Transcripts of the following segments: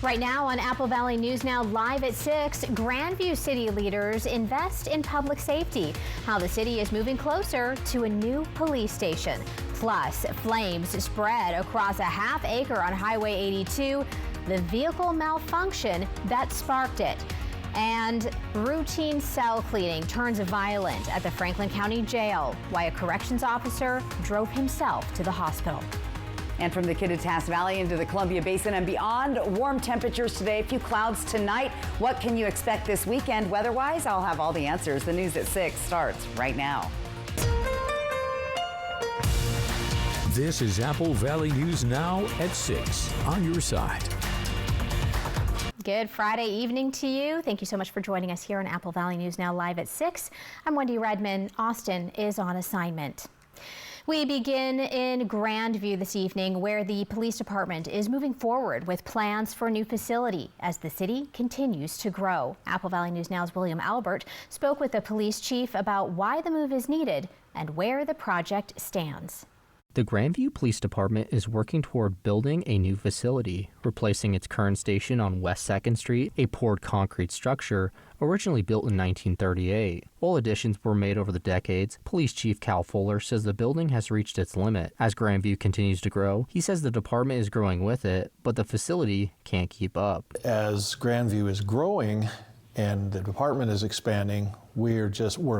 Right now on Apple Valley News Now live at 6, Grandview city leaders invest in public safety. How the city is moving closer to a new police station. Plus, flames spread across a half acre on Highway 82. The vehicle malfunction that sparked it. And routine cell cleaning turns violent at the Franklin County Jail. Why a corrections officer drove himself to the hospital. And from the Kittitas Valley into the Columbia Basin and beyond, warm temperatures today, a few clouds tonight. What can you expect this weekend weather-wise? I'll have all the answers. The news at 6 starts right now. This is Apple Valley News Now at 6 on your side. Good Friday evening to you. Thank you so much for joining us here on Apple Valley News Now live at 6. I'm Wendy Redman. Austin is on assignment. We begin in Grandview this evening, where the police department is moving forward with plans for a new facility as the city continues to grow. Apple Valley News Now's William Albert spoke with the police chief about why the move is needed and where the project stands. The Grandview Police Department is working toward building a new facility, replacing its current station on West 2nd Street, a poured concrete structure originally built in 1938. While additions were made over the decades, Police Chief Cal Fuller says the building has reached its limit. As Grandview continues to grow, he says the department is growing with it, but the facility can't keep up. As Grandview is growing and the department is expanding, we're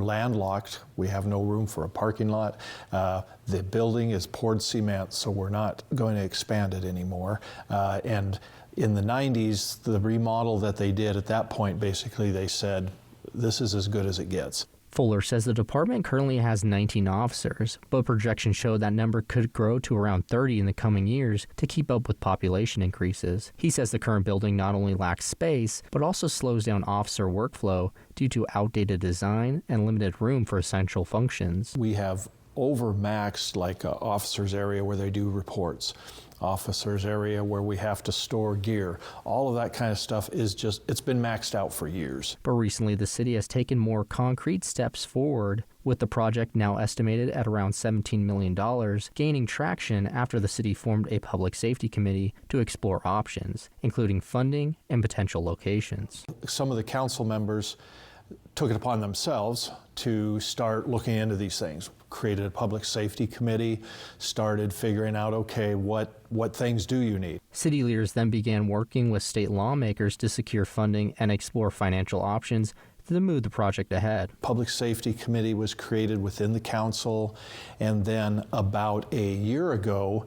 landlocked. We have no room for a parking lot. The building is poured cement, so we're not going to expand it anymore. And in the 90s, the remodel that they did at that point, basically they said, this is as good as it gets. Fuller says the department currently has 19 officers, but projections show that number could grow to around 30 in the coming years to keep up with population increases. He says the current building not only lacks space, but also slows down officer workflow due to outdated design and limited room for essential functions. We have overmaxed like an officer's area where they do reports, officer's area where we have to store gear. All of that kind of stuff is it's been maxed out for years. But recently the city has taken more concrete steps forward, with the project now estimated at around $17 million, gaining traction after the city formed a public safety committee to explore options, including funding and potential locations. Some of the council members took it upon themselves to start looking into these things, created a public safety committee, started figuring out, okay, what things do you need? City leaders then began working with state lawmakers to secure funding and explore financial options to move the project ahead. Public safety committee was created within the council, and then about a year ago,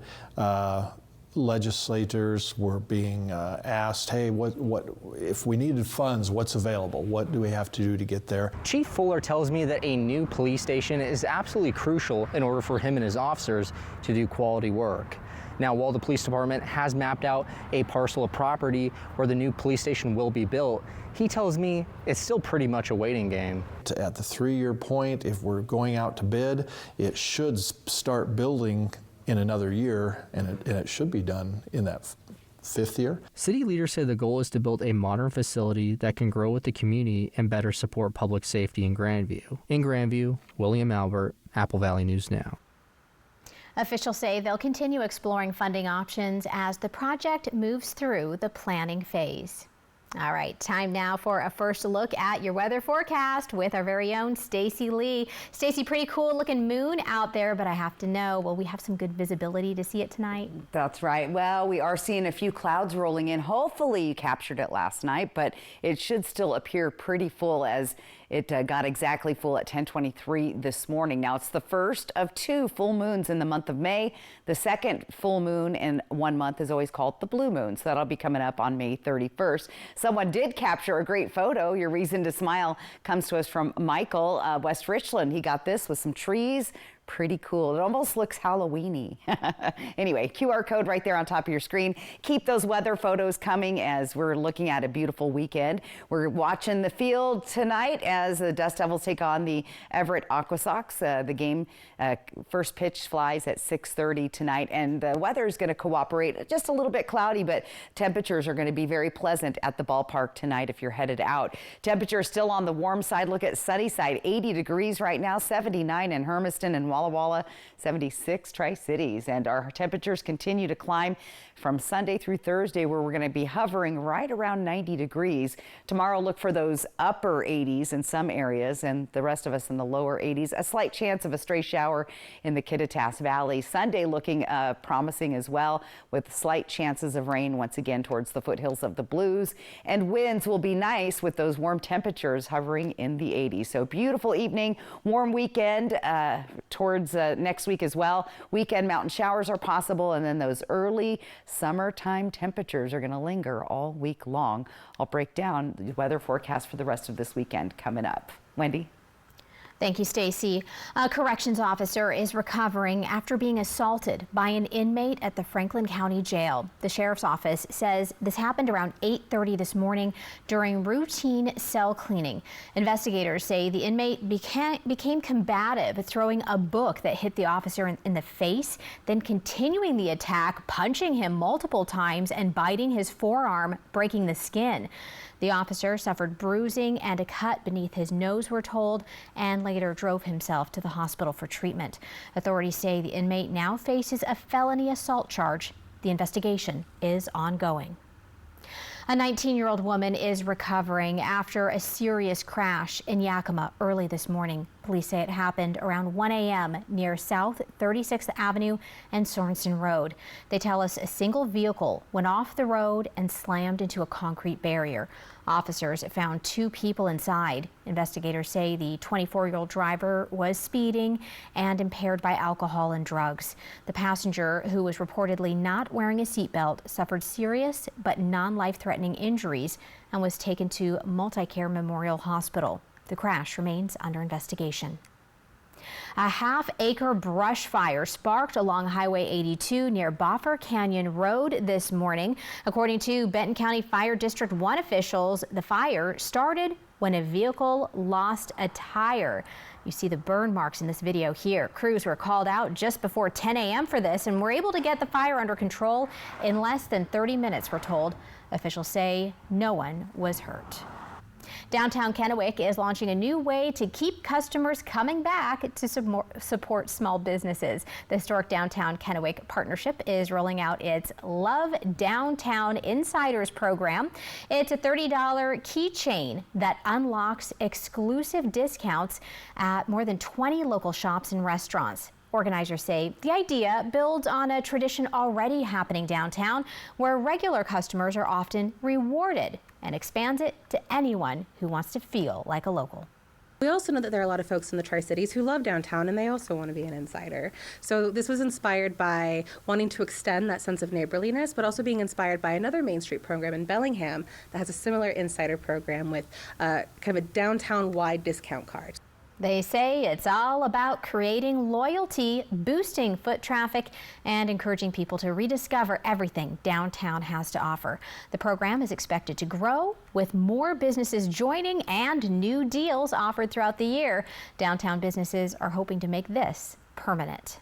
legislators were being asked, hey, what if we needed funds, what's available? What do we have to do to get there? Chief Fuller tells me that a new police station is absolutely crucial in order for him and his officers to do quality work. Now, while the police department has mapped out a parcel of property where the new police station will be built, he tells me it's still pretty much a waiting game. At the 3-year point, if we're going out to bid, it should start building in another year, and it should be done in that 5th year. City leaders say the goal is to build a modern facility that can grow with the community and better support public safety in Grandview. In Grandview, William Albert, Apple Valley News Now. Officials say they'll continue exploring funding options as the project moves through the planning phase. All right, time now for a first look at your weather forecast with our very own Stacy Lee. Stacy, pretty cool looking moon out there, but I have to know, will we have some good visibility to see it tonight? That's right. Well, we are seeing a few clouds rolling in. Hopefully you captured it last night, but it should still appear pretty full as it got exactly full at 10:23 this morning. Now, it's the first of 2 full moons in the month of May. The second full moon in 1 month is always called the blue moon, so that'll be coming up on May 31st. Someone did capture a great photo. Your reason to smile comes to us from Michael, West Richland. He got this with some trees. Pretty cool. It almost looks Halloween-y. Anyway, QR code right there on top of your screen. Keep those weather photos coming as we're looking at a beautiful weekend. We're watching the field tonight as the Dust Devils take on the Everett Aquasox. The game first pitch flies at 6:30 tonight, and the weather is going to cooperate. Just a little bit cloudy, but temperatures are going to be very pleasant at the ballpark tonight if you're headed out. Temperatures still on the warm side. Look at Sunnyside, 80 degrees right now, 79 in Hermiston and Walla Walla, 76 Tri-Cities, and our temperatures continue to climb from Sunday through Thursday, where we're going to be hovering right around 90 degrees. Tomorrow, look for those upper 80s in some areas and the rest of us in the lower 80s. A slight chance of a stray shower in the Kittitas Valley. Sunday looking promising as well, with slight chances of rain once again towards the foothills of the Blues. And winds will be nice with those warm temperatures hovering in the 80s. So beautiful evening, warm weekend towards next week as well. Weekend mountain showers are possible, and then those early summertime temperatures are going to linger all week long. I'll break down the weather forecast for the rest of this weekend coming up. Wendy? Thank you, Stacy. A corrections officer is recovering after being assaulted by an inmate at the Franklin County Jail. The sheriff's office says this happened around 8:30 this morning during routine cell cleaning. Investigators say the inmate became combative, throwing a book that hit the officer in the face, then continuing the attack, punching him multiple times and biting his forearm, breaking the skin. The officer suffered bruising and a cut beneath his nose, we're told, and later drove himself to the hospital for treatment. Authorities say the inmate now faces a felony assault charge. The investigation is ongoing. A 19-year-old woman is recovering after a serious crash in Yakima early this morning. Police say it happened around 1 a.m. near South 36th Avenue and Sorensen Road. They tell us a single vehicle went off the road and slammed into a concrete barrier. Officers found 2 people inside. Investigators say the 24-year-old driver was speeding and impaired by alcohol and drugs. The passenger, who was reportedly not wearing a seatbelt, suffered serious but non-life-threatening injuries and was taken to Multicare Memorial Hospital. The crash remains under investigation. A half-acre brush fire sparked along Highway 82 near Boffer Canyon Road this morning. According to Benton County Fire District 1 officials, the fire started when a vehicle lost a tire. You see the burn marks in this video here. Crews were called out just before 10 a.m. for this and were able to get the fire under control in less than 30 minutes, we're told. Officials say no one was hurt. Downtown Kennewick is launching a new way to keep customers coming back to support small businesses. The historic Downtown Kennewick Partnership is rolling out its Love Downtown Insiders program. It's a $30 keychain that unlocks exclusive discounts at more than 20 local shops and restaurants. Organizers say the idea builds on a tradition already happening downtown, where regular customers are often rewarded, and expands it to anyone who wants to feel like a local. We also know that there are a lot of folks in the Tri-Cities who love downtown and they also want to be an insider. So this was inspired by wanting to extend that sense of neighborliness, but also being inspired by another Main Street program in Bellingham that has a similar insider program with kind of a downtown-wide discount card. They say it's all about creating loyalty, boosting foot traffic, and encouraging people to rediscover everything downtown has to offer. The program is expected to grow, with more businesses joining and new deals offered throughout the year. Downtown businesses are hoping to make this permanent.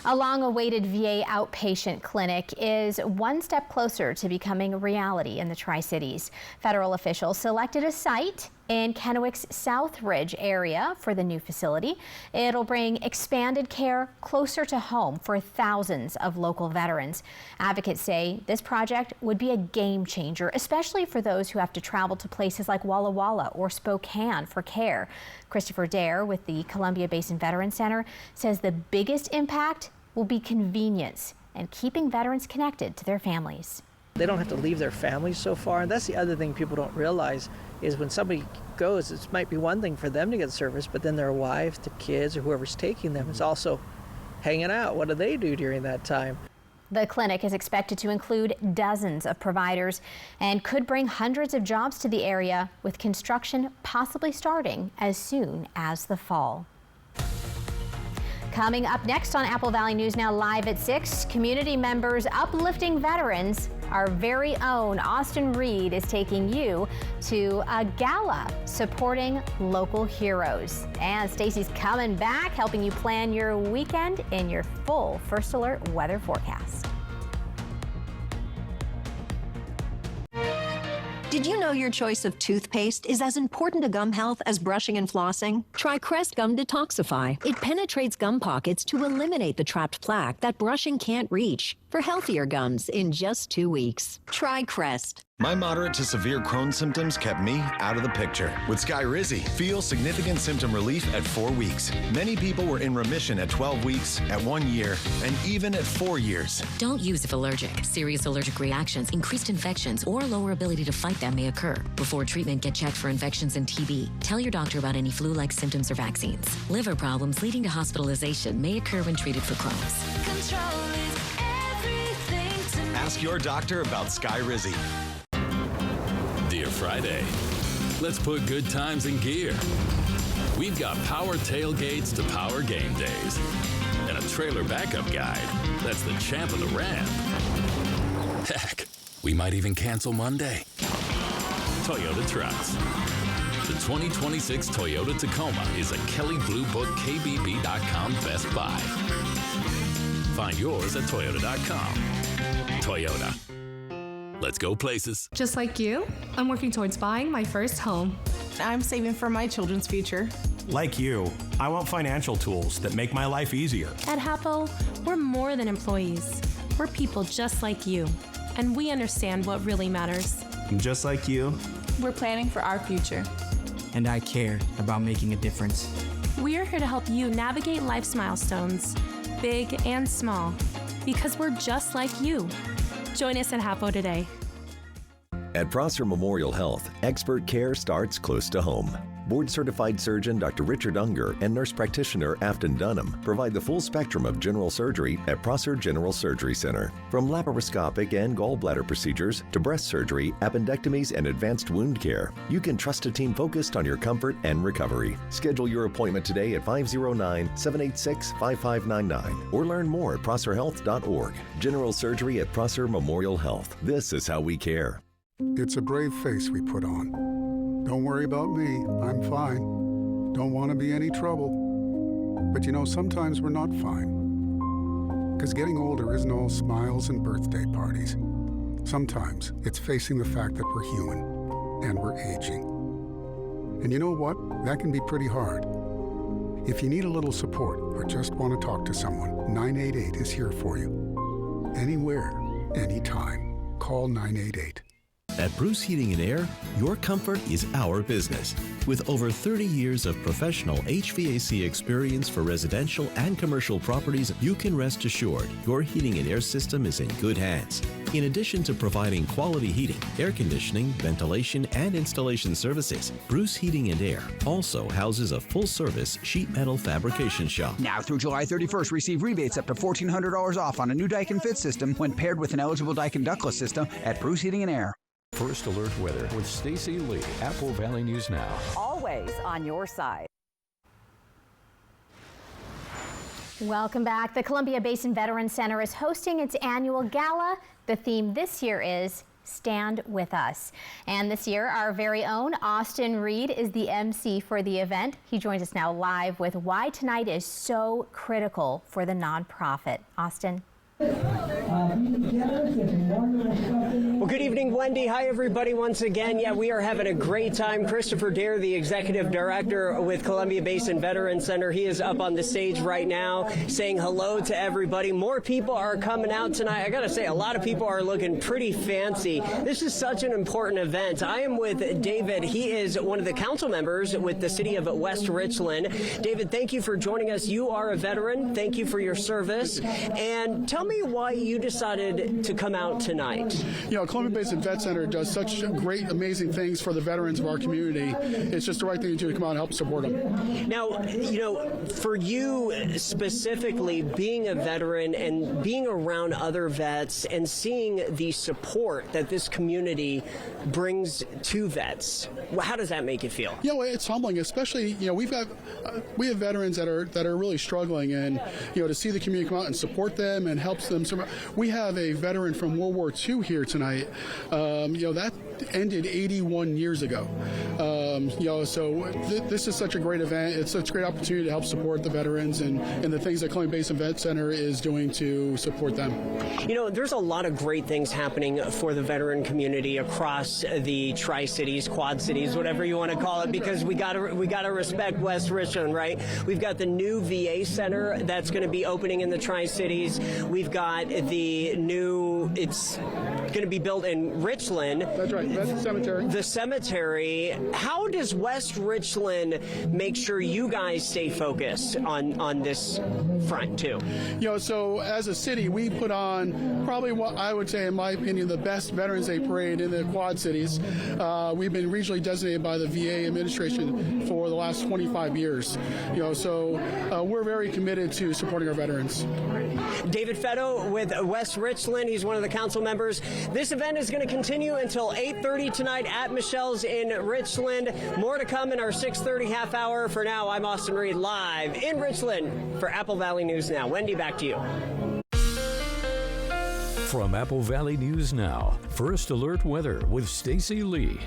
A long-awaited VA outpatient clinic is one step closer to becoming a reality in the Tri-Cities. Federal officials selected a site in Kennewick's South Ridge area for the new facility. It'll bring expanded care closer to home for thousands of local veterans. Advocates say this project would be a game changer, especially for those who have to travel to places like Walla Walla or Spokane for care. Christopher Dare with the Columbia Basin Veterans Center says the biggest impact will be convenience and keeping veterans connected to their families. They don't have to leave their families so far. And that's the other thing people don't realize is when somebody goes, it might be one thing for them to get service, but then their wife, the kids, or whoever's taking them is also hanging out. What do they do during that time? The clinic is expected to include dozens of providers and could bring hundreds of jobs to the area, with construction possibly starting as soon as the fall. Coming up next on Apple Valley News Now live at 6, community members uplifting veterans. Our very own Austin Reed is taking you to a gala supporting local heroes. And Stacy's coming back, helping you plan your weekend in your full First Alert weather forecast. Did you know your choice of toothpaste is as important to gum health as brushing and flossing? Try Crest Gum Detoxify. It penetrates gum pockets to eliminate the trapped plaque that brushing can't reach. For healthier gums in just 2 weeks. Try Crest. My moderate to severe Crohn's symptoms kept me out of the picture. With Skyrizi, feel significant symptom relief at 4 weeks. Many people were in remission at 12 weeks, at 1 year, and even at 4 years. Don't use if allergic. Serious allergic reactions, increased infections, or lower ability to fight them may occur. Before treatment, get checked for infections and TB. Tell your doctor about any flu-like symptoms or vaccines. Liver problems leading to hospitalization may occur when treated for Crohn's. Control is everything to me. Ask your doctor about Skyrizi. Dear Friday, let's put good times in gear. We've got power tailgates to power game days and a trailer backup guide that's the champ of the ramp. Heck, we might even cancel Monday. Toyota Trucks. The 2026 Toyota Tacoma is a Kelley Blue Book KBB.com Best Buy. Find yours at Toyota.com. Toyota. Let's go places. Just like you, I'm working towards buying my first home. I'm saving for my children's future. Like you, I want financial tools that make my life easier. At Hapo, we're more than employees. We're people just like you, and we understand what really matters. Just like you, we're planning for our future. And I care about making a difference. We're here to help you navigate life's milestones, big and small, because we're just like you. Join us at Hapo today. At Prosser Memorial Health, expert care starts close to home. Board-certified surgeon Dr. Richard Unger and nurse practitioner Afton Dunham provide the full spectrum of general surgery at Prosser General Surgery Center. From laparoscopic and gallbladder procedures to breast surgery, appendectomies, and advanced wound care, you can trust a team focused on your comfort and recovery. Schedule your appointment today at 509-786-5599 or learn more at prosserhealth.org. General surgery at Prosser Memorial Health. This is how we care. It's a brave face we put on. Don't worry about me, I'm fine. Don't want to be any trouble. But you know, sometimes we're not fine. Because getting older isn't all smiles and birthday parties. Sometimes it's facing the fact that we're human and we're aging. And you know what? That can be pretty hard. If you need a little support or just want to talk to someone, 988 is here for you. Anywhere, anytime. Call 988. At Bruce Heating and Air, your comfort is our business. With over 30 years of professional HVAC experience for residential and commercial properties, you can rest assured your heating and air system is in good hands. In addition to providing quality heating, air conditioning, ventilation, and installation services, Bruce Heating and Air also houses a full-service sheet metal fabrication shop. Now through July 31st, receive rebates up to $1,400 off on a new Daikin Fit system when paired with an eligible Daikin ductless system at Bruce Heating and Air. First Alert Weather with Stacy Lee, Apple Valley News Now. Always on your side. Welcome back. The Columbia Basin Veterans Center is hosting its annual gala. The theme this year is Stand With Us. And this year, our very own Austin Reed is the MC for the event. He joins us now live with why tonight is so critical for the nonprofit. Austin. Well, good evening, Wendy. Hi, everybody, once again. Yeah, we are having a great time. Christopher Dare, the executive director with Columbia Basin Veterans Center, he is up on the stage right now saying hello to everybody. More people are coming out tonight. I got to say, a lot of people are looking pretty fancy. This is such an important event. I am with David. He is one of the council members with the city of West Richland. David, thank you for joining us. You are a veteran. Thank you for your service. And tell me why you decided to come out tonight. You know, Columbia Basin Vet Center does such great, amazing things for the veterans of our community. It's just the right thing to do to come out and help support them. Now, you know, for you specifically, being a veteran and being around other vets and seeing the support that this community brings to vets, how does that make you feel? You know, it's humbling, especially, you know, we have veterans that are really struggling, and, you know, to see the community come out and support them and helps them. We have a veteran from World War II here tonight. You know, that ended 81 years ago. This is such a great event. It's such a great opportunity to help support the veterans and the things that Columbia Basin Vet Center is doing to support them. There's a lot of great things happening for the veteran community across the Tri-Cities, Quad Cities, whatever you want to call it, because we gotta respect West Richland, right? We've got the new VA center that's going to be opening in the Tri-Cities. We've got the new, it's going to be built in Richland. That's right, that's the cemetery. The cemetery. How does West Richland make sure you guys stay focused on this front too? So as a city, we put on probably what I would say, in my opinion, the best Veterans Day parade in the Quad Cities. We've been regionally designated by the VA administration for the last 25 years. We're very committed to supporting our veterans. David Fetto with West Richland. He's one of the council members. This event is going to continue until 8:30 tonight at Michelle's in Richland. More to come in our 6:30 half hour. For now, I'm Austin Reed live in Richland for Apple Valley News Now. Wendy, back to you. From Apple Valley News Now, First Alert Weather with Stacy Lee.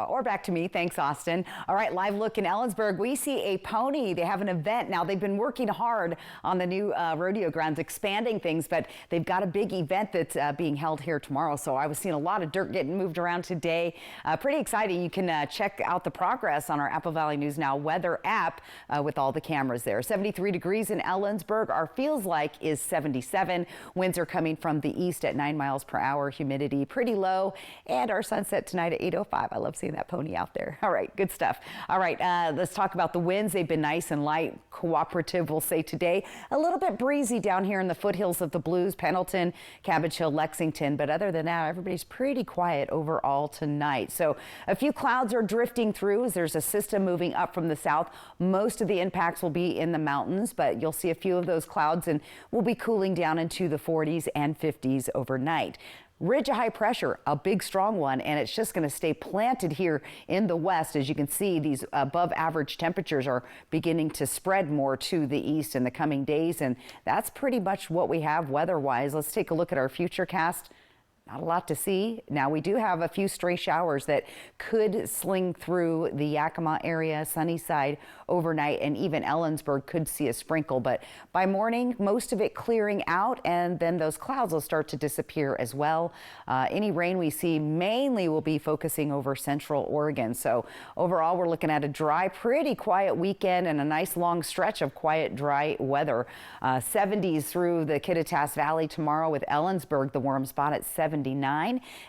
Or back to me. Thanks, Austin. All right, live look in Ellensburg. We see a pony. They have an event now. They've been working hard on the new rodeo grounds, expanding things, but they've got a big event that's being held here tomorrow. So I was seeing a lot of dirt getting moved around today. Pretty exciting. You can check out the progress on our Apple Valley News Now weather app with all the cameras there. 73 degrees in Ellensburg. Our feels like is 77. Winds are coming from the east at 9 miles per hour. Humidity pretty low. And our sunset tonight at 8:05. I love seeing that pony out there. All right, good stuff. All right, let's talk about the winds. They've been nice and light, cooperative, we'll say today. A little bit breezy down here in the foothills of the Blues, Pendleton, Cabbage Hill, Lexington. But other than that, everybody's pretty quiet overall tonight. So a few clouds are drifting through as there's a system moving up from the south. Most of the impacts will be in the mountains, but you'll see a few of those clouds and we'll be cooling down into the 40s and 50s overnight. Ridge of high pressure, a big strong one, and it's just going to stay planted here in the west. As you can see, these above average temperatures are beginning to spread more to the east in the coming days, and that's pretty much what we have weather-wise. Let's take a look at our futurecast. Not a lot to see. Now, we do have a few stray showers that could sling through the Yakima area, Sunnyside overnight, and even Ellensburg could see a sprinkle. But by morning, most of it clearing out, and then those clouds will start to disappear as well. Any rain we see mainly will be focusing over central Oregon. So overall, we're looking at a dry, pretty quiet weekend and a nice long stretch of quiet, dry weather. 70s through the Kittitas Valley tomorrow with Ellensburg, the warm spot at 79.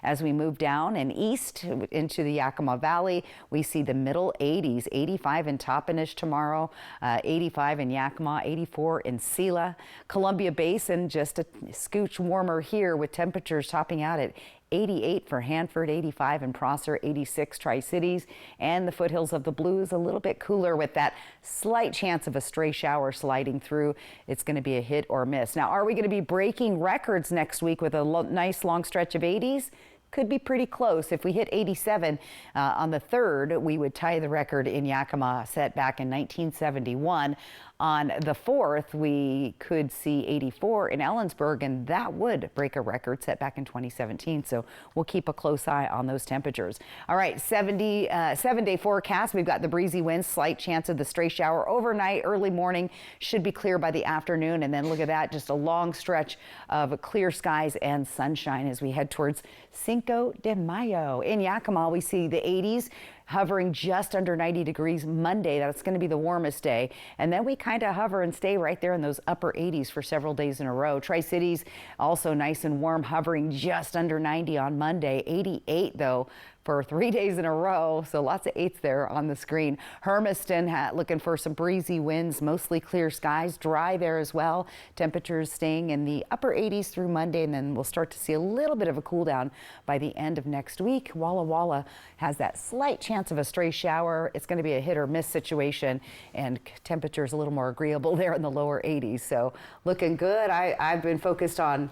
As we move down and east into the Yakima Valley, we see the middle 80s, 85 in Toppenish tomorrow, 85 in Yakima, 84 in Sela. Columbia Basin, just a scooch warmer here with temperatures topping out at 88 for Hanford, 85 in Prosser, 86 Tri-Cities, and the foothills of the Blues a little bit cooler with that slight chance of a stray shower sliding through. It's going to be a hit or miss. Now, are we going to be breaking records next week with a nice long stretch of 80s? Could be pretty close. If we hit 87 on the 3rd, we would tie the record in Yakima set back in 1971. On the 4th, we could see 84 in Ellensburg, and that would break a record set back in 2017. So we'll keep a close eye on those temperatures. All right, 7-day forecast. We've got the breezy winds, slight chance of the stray shower overnight, early morning, should be clear by the afternoon. And then look at that, just a long stretch of clear skies and sunshine as we head towards Cinco de Mayo. In Yakima, we see the 80s. Hovering just under 90 degrees Monday. That's going to be the warmest day. And then we kind of hover and stay right there in those upper 80s for several days in a row. Tri-Cities also nice and warm, hovering just under 90 on Monday. 88 though for 3 days in a row. So lots of 8s there on the screen. Hermiston looking for some breezy winds, mostly clear skies, dry there as well. Temperatures staying in the upper 80s through Monday, and then we'll start to see a little bit of a cool down by the end of next week. Walla Walla has that slight chance of a stray shower. It's going to be a hit or miss situation, and temperatures a little more agreeable there in the lower 80s. So looking good. I've been focused on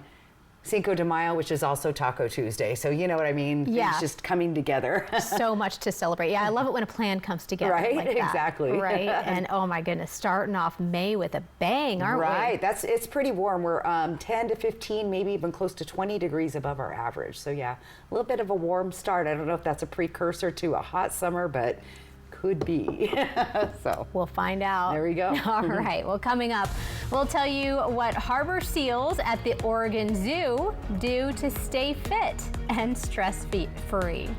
Cinco de Mayo, which is also Taco Tuesday. So you know what I mean? Yeah. It's just coming together. So much to celebrate. Yeah, I love it when a plan comes together. Right, like that. exactly. Right, and oh my goodness, starting off May with a bang, aren't we? Right, it's pretty warm. We're 10 to 15, maybe even close to 20 degrees above our average. So yeah, a little bit of a warm start. I don't know if that's a precursor to a hot summer, but could be. So we'll find out. There we go. All right. Well, coming up, we'll tell you what harbor seals at the Oregon Zoo do to stay fit and stress-free.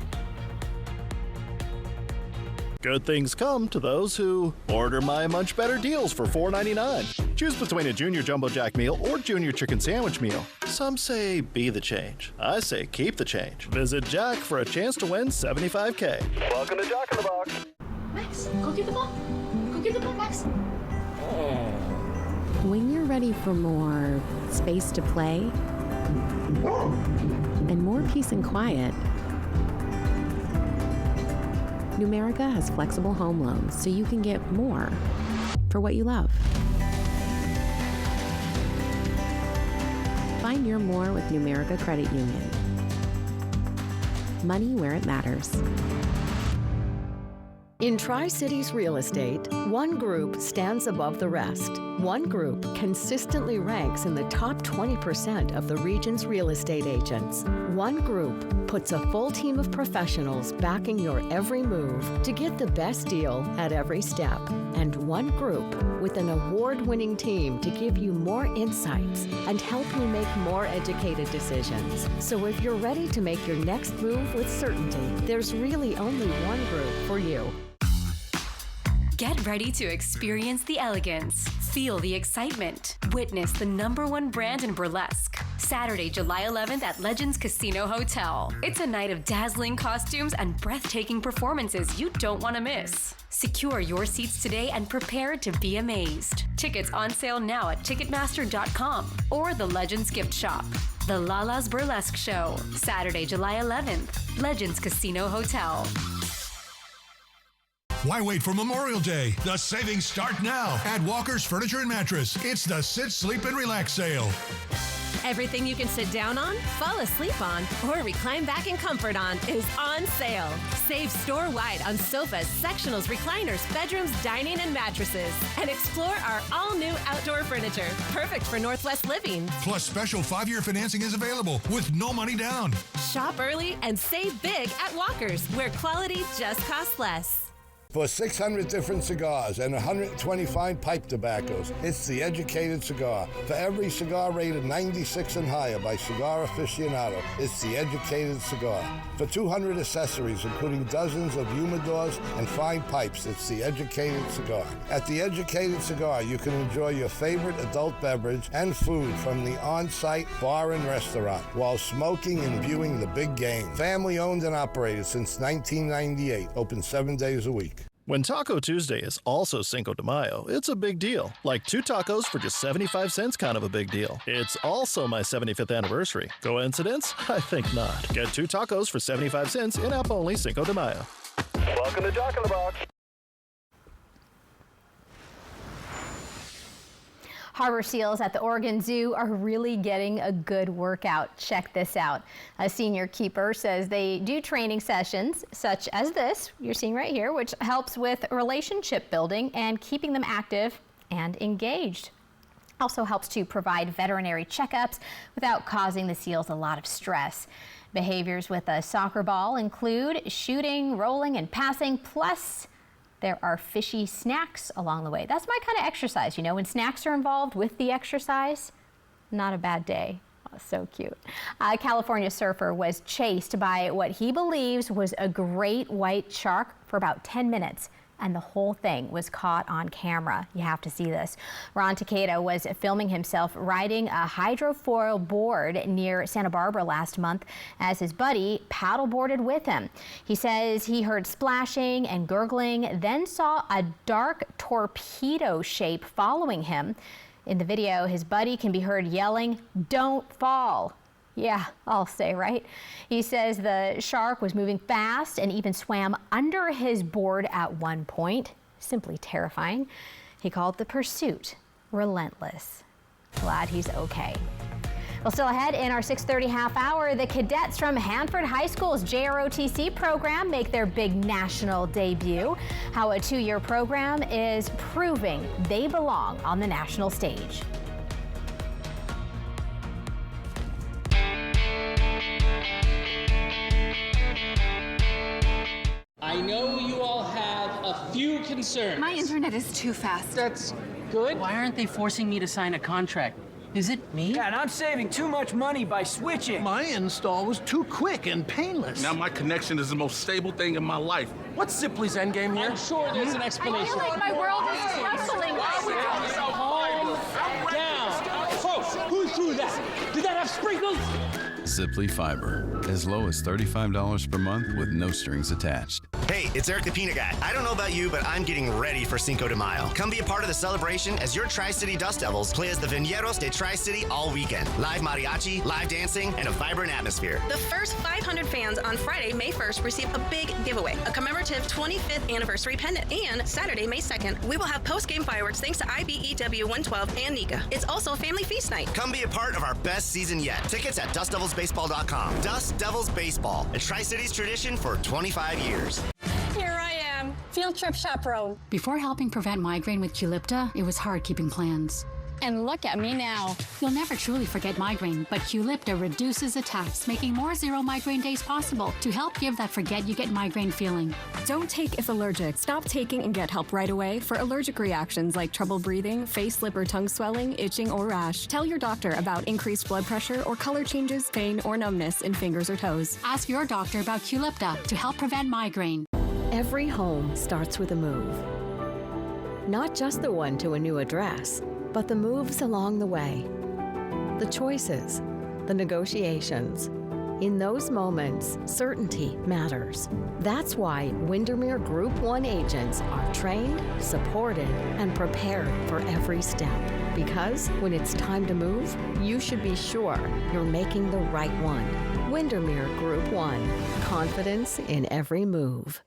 Good things come to those who order my Much Better deals for $4.99. Choose between a Junior Jumbo Jack meal or Junior Chicken Sandwich meal. Some say be the change. I say keep the change. Visit Jack for a chance to win $75K. Welcome to Jack in the Box. Max, go get the ball. Go get the ball, Max. When you're ready for more space to play and more peace and quiet, Numerica has flexible home loans so you can get more for what you love. Find your more with Numerica Credit Union. Money where it matters. In Tri-Cities Real Estate, one group stands above the rest. One group consistently ranks in the top 20% of the region's real estate agents. One group puts a full team of professionals backing your every move to get the best deal at every step. And one group with an award-winning team to give you more insights and help you make more educated decisions. So if you're ready to make your next move with certainty, there's really only one group for you. Get ready to experience the elegance, feel the excitement, witness the #1 brand in burlesque. Saturday, July 11th at Legends Casino Hotel. It's a night of dazzling costumes and breathtaking performances you don't want to miss. Secure your seats today and prepare to be amazed. Tickets on sale now at Ticketmaster.com or the Legends Gift Shop. The Lala's Burlesque Show, Saturday, July 11th, Legends Casino Hotel. Why wait for Memorial Day? The savings start now at Walker's Furniture and Mattress. It's the Sit, Sleep, and Relax sale. Everything you can sit down on, fall asleep on, or recline back in comfort on is on sale. Save store-wide on sofas, sectionals, recliners, bedrooms, dining, and mattresses. And explore our all-new outdoor furniture, perfect for Northwest living. Plus, special 5-year financing is available with no money down. Shop early and save big at Walker's, where quality just costs less. For 600 different cigars and 120 fine pipe tobaccos, it's The Educated Cigar. For every cigar rated 96 and higher by Cigar Aficionado, it's The Educated Cigar. For 200 accessories, including dozens of humidors and fine pipes, it's The Educated Cigar. At The Educated Cigar, you can enjoy your favorite adult beverage and food from the on-site bar and restaurant while smoking and viewing the big game. Family owned and operated since 1998, open 7 days a week. When Taco Tuesday is also Cinco de Mayo, it's a big deal. Like 2 tacos for just 75 cents, kind of a big deal. It's also my 75th anniversary. Coincidence? I think not. Get 2 tacos for 75 cents in-app only Cinco de Mayo. Welcome to Jack in the Box. Harbor seals at the Oregon Zoo are really getting a good workout. Check this out. A senior keeper says they do training sessions such as this you're seeing right here, which helps with relationship building and keeping them active and engaged. Also helps to provide veterinary checkups without causing the seals a lot of stress. Behaviors with a soccer ball include shooting, rolling, and passing, plus there are fishy snacks along the way. That's my kind of exercise, you know, when snacks are involved with the exercise, not a bad day. Oh, so cute. A California surfer was chased by what he believes was a great white shark for about 10 minutes. And the whole thing was caught on camera. You have to see this. Ron Takeda was filming himself riding a hydrofoil board near Santa Barbara last month as his buddy paddleboarded with him. He says he heard splashing and gurgling, then saw a dark torpedo shape following him. In the video, his buddy can be heard yelling, "Don't fall." Yeah, I'll say, right? He says the shark was moving fast and even swam under his board at one point. Simply terrifying. He called the pursuit relentless. Glad he's okay. Well, still ahead in our 6:30 half hour, the cadets from Hanford High School's JROTC program make their big national debut. How a 2-year program is proving they belong on the national stage. I know you all have a few concerns. My internet is too fast. That's good. Why aren't they forcing me to sign a contract? Is it me? Yeah, and I'm saving too much money by switching. My install was too quick and painless. Now my connection is the most stable thing in my life. What's Zipley's endgame here? I'm sure there's an explanation. I feel like my world is crumbling. Calm down. Folks, who threw that? Did that have sprinkles? Zipley Fiber, as low as $35 per month with no strings attached. Hey, it's Eric the Peanut Guy. I don't know about you, but I'm getting ready for Cinco de Mayo. Come be a part of the celebration as your Tri-City Dust Devils play as the Viñeros de Tri-City all weekend. Live mariachi, live dancing, and a vibrant atmosphere. The first 500 fans on Friday, May 1st, receive a big giveaway, a commemorative 25th anniversary pendant. And Saturday, May 2nd, we will have post-game fireworks thanks to IBEW 112 and NECA. It's also a family feast night. Come be a part of our best season yet. Tickets at DustDevilsBaseball.com. Dust Devils Baseball, a Tri-Cities tradition for 25 years. Here I am, field trip chaperone. Before helping prevent migraine with Qulipta, it was hard keeping plans. And look at me now. You'll never truly forget migraine, but Qulipta reduces attacks, making more zero migraine days possible to help give that forget you get migraine feeling. Don't take if allergic. Stop taking and get help right away for allergic reactions like trouble breathing, face, lip, or tongue swelling, itching, or rash. Tell your doctor about increased blood pressure or color changes, pain, or numbness in fingers or toes. Ask your doctor about Qulipta to help prevent migraine. Every home starts with a move. Not just the one to a new address, but the moves along the way. The choices, the negotiations. In those moments, certainty matters. That's why Windermere Group 1 agents are trained, supported, and prepared for every step. Because when it's time to move, you should be sure you're making the right one. Windermere Group 1. Confidence in every move.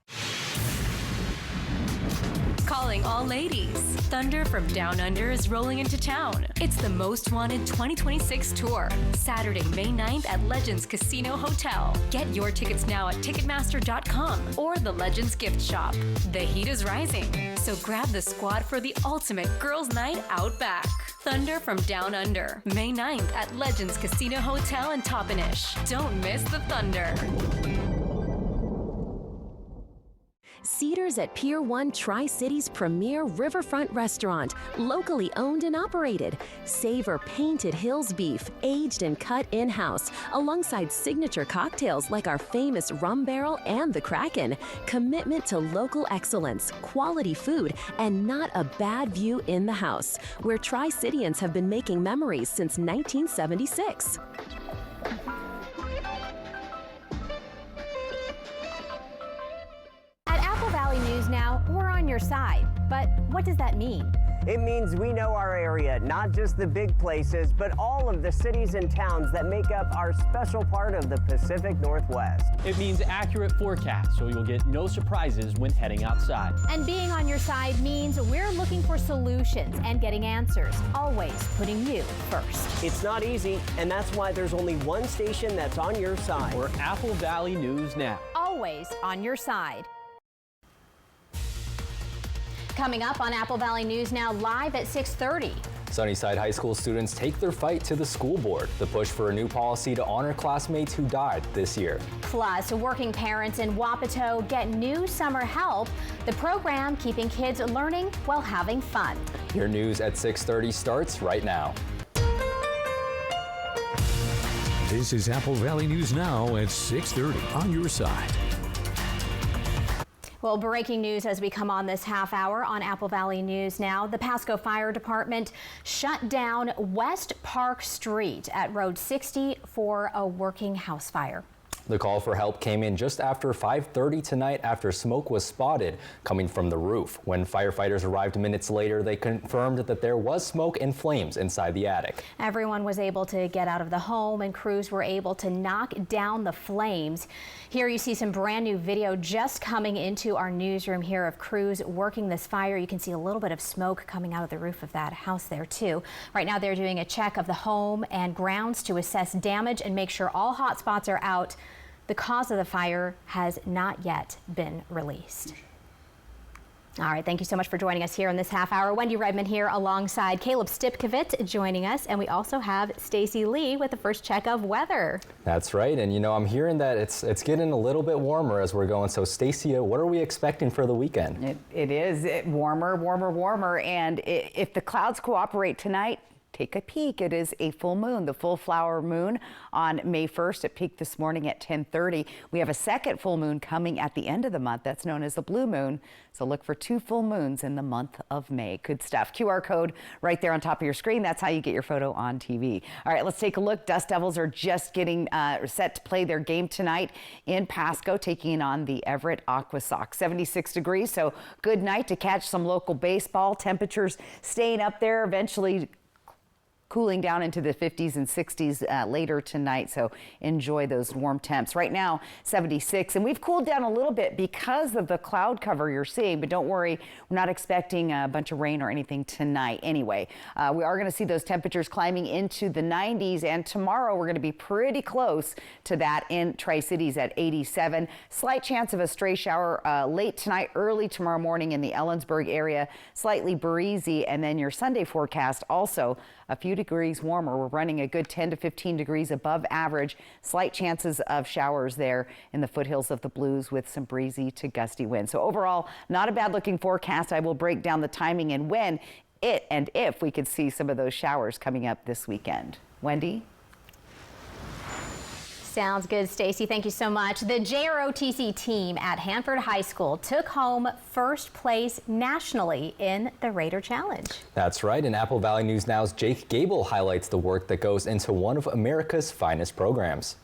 Calling all ladies. Thunder from Down Under is rolling into town. It's the Most Wanted 2026 tour. Saturday, May 9th at Legends Casino Hotel. Get your tickets now at Ticketmaster.com or the Legends gift shop. The heat is rising, so grab the squad for the ultimate girls' night out back. Thunder from Down Under, May 9th at Legends Casino Hotel in Toppenish. Don't miss the Thunder. Cedars at Pier 1 Tri-City's premier riverfront restaurant, locally owned and operated. Savor painted Hills beef, aged and cut in-house, alongside signature cocktails like our famous Rum Barrel and the Kraken. Commitment to local excellence, quality food, and not a bad view in the house, where Tri-Cityans have been making memories since 1976. Valley News Now, we're on your side. But what does that mean? It means we know our area, not just the big places, but all of the cities and towns that make up our special part of the Pacific Northwest. It means accurate forecasts, so you'll get no surprises when heading outside. And being on your side means we're looking for solutions and getting answers, always putting you first. It's not easy, and that's why there's only one station that's on your side. We're Apple Valley News Now. Always on your side. Coming up on Apple Valley News Now, live at 6:30. Sunnyside High School students take their fight to the school board. The push for a new policy to honor classmates who died this year. Plus, working parents in Wapato get new summer help. The program keeping kids learning while having fun. Your news at 6:30 starts right now. This is Apple Valley News Now at 6:30 on your side. Well, breaking news as we come on this half hour on Apple Valley News Now. The Pasco Fire Department shut down West Park Street at Road 60 for a working house fire. The call for help came in just after 5:30 tonight after smoke was spotted coming from the roof. When firefighters arrived minutes later, they confirmed that there was smoke and flames inside the attic. Everyone was able to get out of the home and crews were able to knock down the flames. Here you see some brand new video just coming into our newsroom here of crews working this fire. You can see a little bit of smoke coming out of the roof of that house there too. Right now they're doing a check of the home and grounds to assess damage and make sure all hot spots are out. The cause of the fire has not yet been released. All right, thank you so much for joining us here in this half hour. Wendy Redman here alongside Caleb Stipkovitz joining us, and we also have Stacy Lee with the first check of weather. That's right, and you know, I'm hearing that it's getting a little bit warmer as we're going. So Stacy, what are we expecting for the weekend? It is warmer, and if the clouds cooperate tonight, take a peek. It is a full moon, the full flower moon on May 1st. It peaked this morning at 10:30. We have a second full moon coming at the end of the month. That's known as the blue moon. So look for 2 full moons in the month of May. Good stuff. QR code right there on top of your screen. That's how you get your photo on TV. All right, let's take a look. Dust Devils are just getting set to play their game tonight in Pasco, taking on the Everett Aqua Sox. 76 degrees, so good night to catch some local baseball. Temperatures staying up there, eventually cooling down into the 50s and 60s later tonight, so enjoy those warm temps. Right now, 76, and we've cooled down a little bit because of the cloud cover you're seeing, but don't worry, we're not expecting a bunch of rain or anything tonight anyway. We are going to see those temperatures climbing into the 90s, and tomorrow we're going to be pretty close to that in Tri-Cities at 87. Slight chance of a stray shower late tonight, early tomorrow morning in the Ellensburg area, slightly breezy, and then your Sunday forecast also a few degrees warmer. We're running a good 10 to 15 degrees above average. Slight chances of showers there in the foothills of the Blues with some breezy to gusty winds. So overall, not a bad looking forecast. I will break down the timing and when and if we could see some of those showers coming up this weekend. Wendy? Sounds good, Stacy. Thank you so much. The JROTC team at Hanford High School took home first place nationally in the Raider Challenge. That's right, and Apple Valley News Now's Jake Gable highlights the work that goes into one of America's finest programs.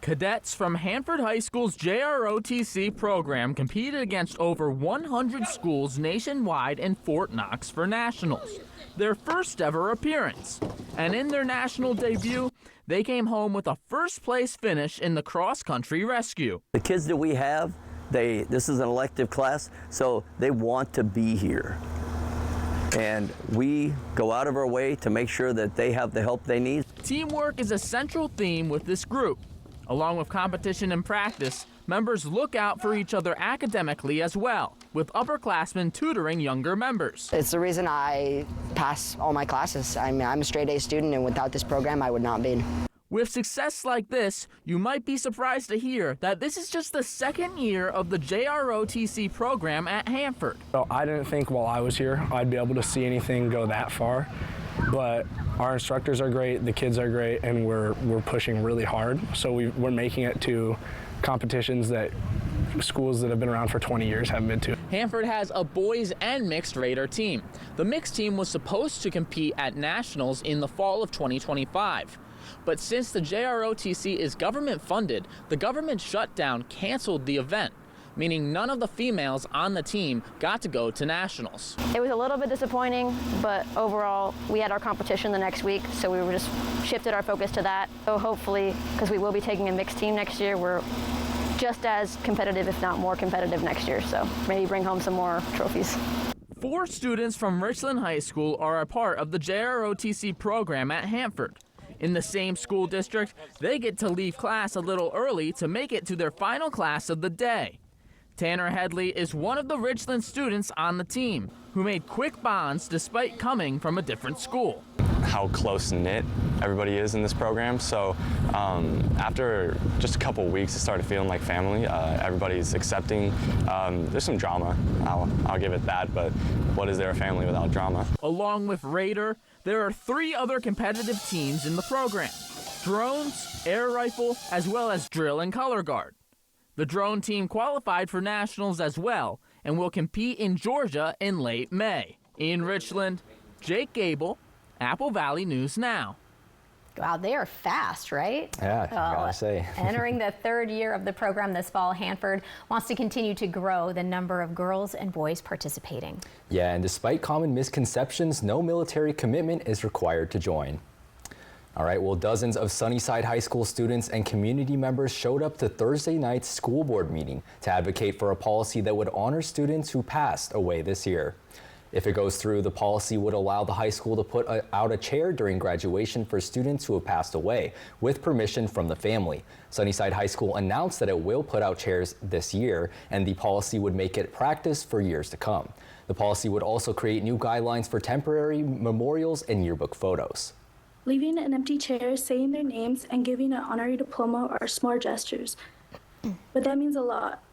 Cadets from Hanford High School's JROTC program competed against over 100 schools nationwide in Fort Knox for nationals, their first ever appearance. And in their national debut, they came home with a first-place finish in the cross-country rescue. The kids that we have, this is an elective class, so they want to be here. And we go out of our way to make sure that they have the help they need. Teamwork is a central theme with this group. Along with competition and practice, members look out for each other academically as well, with upperclassmen tutoring younger members. It's the reason I pass all my classes. I'm a straight A student, and without this program, I would not be. With success like this, you might be surprised to hear that this is just the second year of the JROTC program at Hanford. So I didn't think while I was here I'd be able to see anything go that far, but our instructors are great, the kids are great, and we're pushing really hard. So we're making it to competitions that schools that have been around for 20 years haven't been to. Hanford has a boys and mixed Raider team. The mixed team was supposed to compete at nationals in the fall of 2025. But since the JROTC is government funded, the government shutdown canceled the event, meaning none of the females on the team got to go to nationals. It was a little bit disappointing, but overall, we had our competition the next week, so we just shifted our focus to that. So hopefully, because we will be taking a mixed team next year, we're just as competitive, if not more competitive next year, so maybe bring home some more trophies. 4 students from Richland High School are a part of the JROTC program at Hanford. In the same school district, they get to leave class a little early to make it to their final class of the day. Tanner Headley is one of the Richland students on the team who made quick bonds despite coming from a different school. How close-knit everybody is in this program, so after just a couple weeks it started feeling like family. Everybody's accepting. There's some drama, I'll give it that, but what is there a family without drama? Along with Raider, there are 3 other competitive teams in the program: drones, air rifle, as well as drill and color guard. The drone team qualified for nationals as well and will compete in Georgia in late May. In Richland, Jake Gable, Apple Valley News Now. Wow, they are fast, right? Yeah, I gotta say. Entering the third year of the program this fall, Hanford wants to continue to grow the number of girls and boys participating. Yeah, and despite common misconceptions, no military commitment is required to join. All right, well, dozens of Sunnyside High School students and community members showed up to Thursday night's school board meeting to advocate for a policy that would honor students who passed away this year. If it goes through, the policy would allow the high school to put out a chair during graduation for students who have passed away, with permission from the family. Sunnyside High School announced that it will put out chairs this year, and the policy would make it practice for years to come. The policy would also create new guidelines for temporary memorials and yearbook photos. Leaving an empty chair, saying their names, and giving an honorary diploma are small gestures, but that means a lot.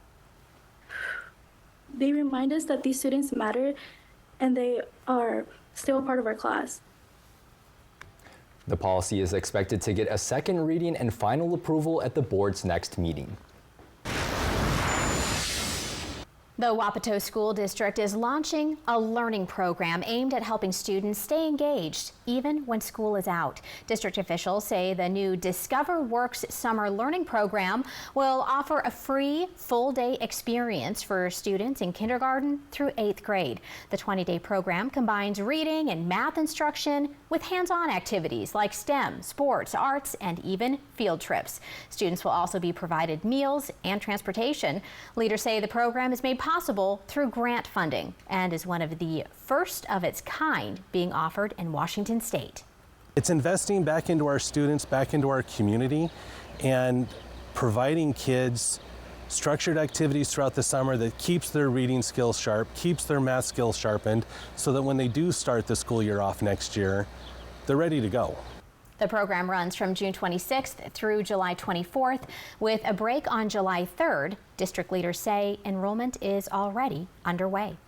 They remind us that these students matter and they are still a part of our class. The policy is expected to get a second reading and final approval at the board's next meeting. The Wapato School District is launching a learning program aimed at helping students stay engaged even when school is out. District officials say the new Discover Works summer learning program will offer a free full-day experience for students in kindergarten through 8th grade. The 20-day program combines reading and math instruction with hands-on activities like STEM, sports, arts, and even field trips. Students will also be provided meals and transportation. Leaders say the program is made possible through grant funding and is one of the first of its kind being offered in Washington State. It's investing back into our students, back into our community, and providing kids structured activities throughout the summer that keeps their reading skills sharp, keeps their math skills sharpened, so that when they do start the school year off next year, they're ready to go. The program runs from June 26th through July 24th, with a break on July 3rd. District leaders say enrollment is already underway.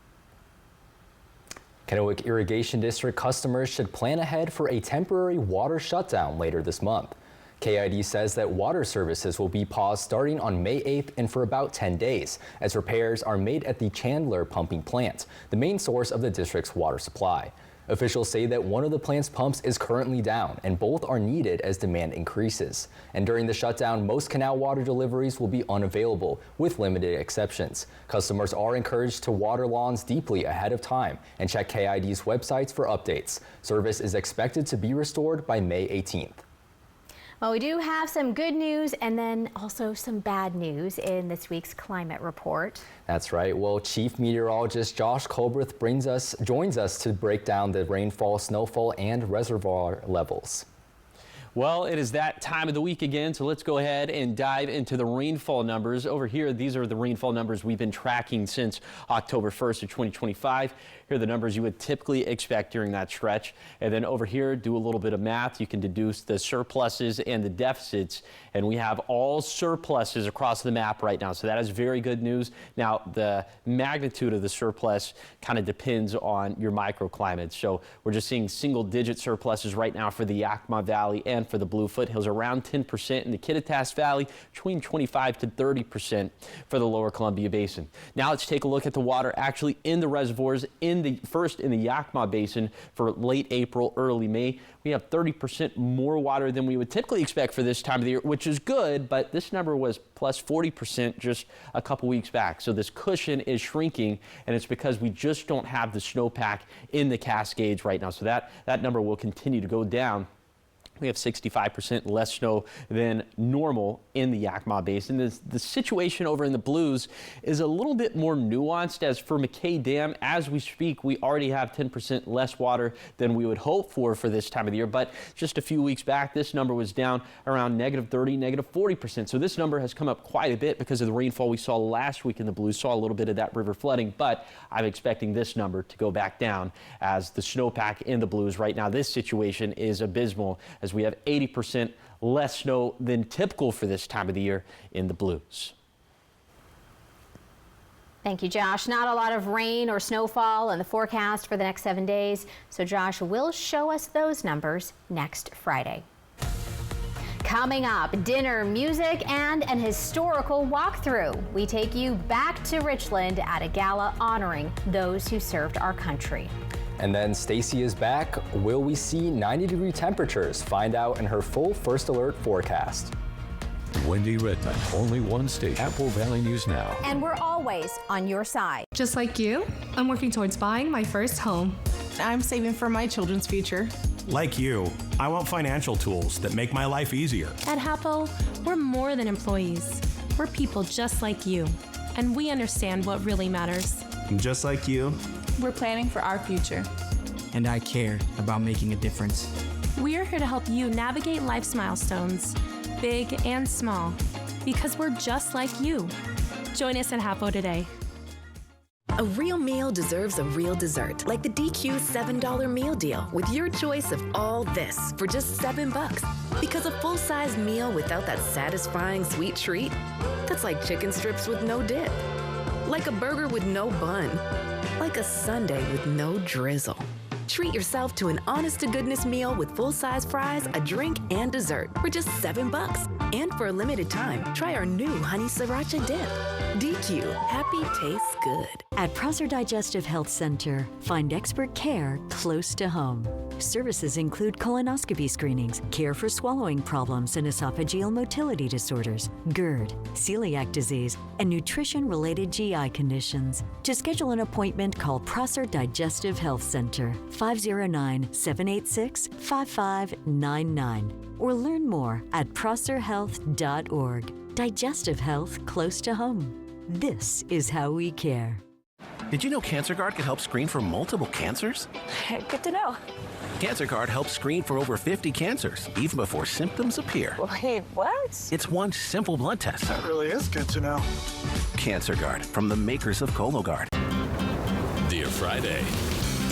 Kennewick Irrigation District customers should plan ahead for a temporary water shutdown later this month. KID says that water services will be paused starting on May 8th and for about 10 days, as repairs are made at the Chandler pumping plant, the main source of the district's water supply. Officials say that one of the plant's pumps is currently down, and both are needed as demand increases. And during the shutdown, most canal water deliveries will be unavailable, with limited exceptions. Customers are encouraged to water lawns deeply ahead of time and check KID's websites for updates. Service is expected to be restored by May 18th. Well, we do have some good news and then also some bad news in this week's climate report. That's right. Well, Chief Meteorologist Josh Colbreth joins us to break down the rainfall, snowfall, and reservoir levels. Well, it is that time of the week again, so let's go ahead and dive into the rainfall numbers. Over here, these are the rainfall numbers we've been tracking since October 1st of 2025. Here are the numbers you would typically expect during that stretch. And then over here, do a little bit of math. You can deduce the surpluses and the deficits. And we have all surpluses across the map right now. So that is very good news. Now, the magnitude of the surplus kind of depends on your microclimate. So we're just seeing single-digit surpluses right now for the Yakima Valley and for the Blue Foothills, around 10% in the Kittitas Valley, between 25 to 30% for the Lower Columbia Basin. Now let's take a look at the water actually in the reservoirs first in the Yakima Basin for late April, early May. We have 30% more water than we would typically expect for this time of the year, which is good, but this number was plus 40% just a couple weeks back. So this cushion is shrinking, and it's because we just don't have the snowpack in the Cascades right now. So that number will continue to go down. We have 65% less snow than normal in the Yakima Basin. The situation over in the Blues is a little bit more nuanced, as for McKay Dam, as we speak, we already have 10% less water than we would hope for this time of the year. But just a few weeks back, this number was down around -30, -40%. So this number has come up quite a bit because of the rainfall we saw last week in the Blues. Saw a little bit of that river flooding, but I'm expecting this number to go back down as the snowpack in the Blues right now. This situation is abysmal, as we have 80% less snow than typical for this time of the year in the Blues. Thank you, Josh. Not a lot of rain or snowfall in the forecast for the next 7 days, so Josh will show us those numbers next Friday. Coming up, dinner, music, and an historical walkthrough. We take you back to Richland at a gala honoring those who served our country. And then Stacy is back. Will we see 90-degree temperatures? Find out in her full First Alert forecast. Wendy Redmond, only one station. Apple Valley News Now. And we're always on your side. Just like you, I'm working towards buying my first home. I'm saving for my children's future. Like you, I want financial tools that make my life easier. At Hapo, we're more than employees. We're people just like you, and we understand what really matters. Just like you, we're planning for our future. And I care about making a difference. We're here to help you navigate life's milestones, big and small, because we're just like you. Join us at Hapo today. A real meal deserves a real dessert, like the DQ $7 meal deal with your choice of all this for just $7. Because a full-size meal without that satisfying sweet treat, that's like chicken strips with no dip, like a burger with no bun, like a sundae with no drizzle. Treat yourself to an honest-to-goodness meal with full-size fries, a drink, and dessert for just $7. And for a limited time, try our new honey sriracha dip. DQ, happy tastes good. At Prosser Digestive Health Center, find expert care close to home. Services include colonoscopy screenings, care for swallowing problems and esophageal motility disorders, GERD, celiac disease, and nutrition-related GI conditions. To schedule an appointment, call Prosser Digestive Health Center, 509-786-5599, or learn more at prosserhealth.org. Digestive health close to home. This is how we care. Did you know CancerGuard can help screen for multiple cancers? Good to know. CancerGuard helps screen for over 50 cancers, even before symptoms appear. Wait, what? It's one simple blood test. That really is good to know. CancerGuard, from the makers of Cologuard. Dear Friday,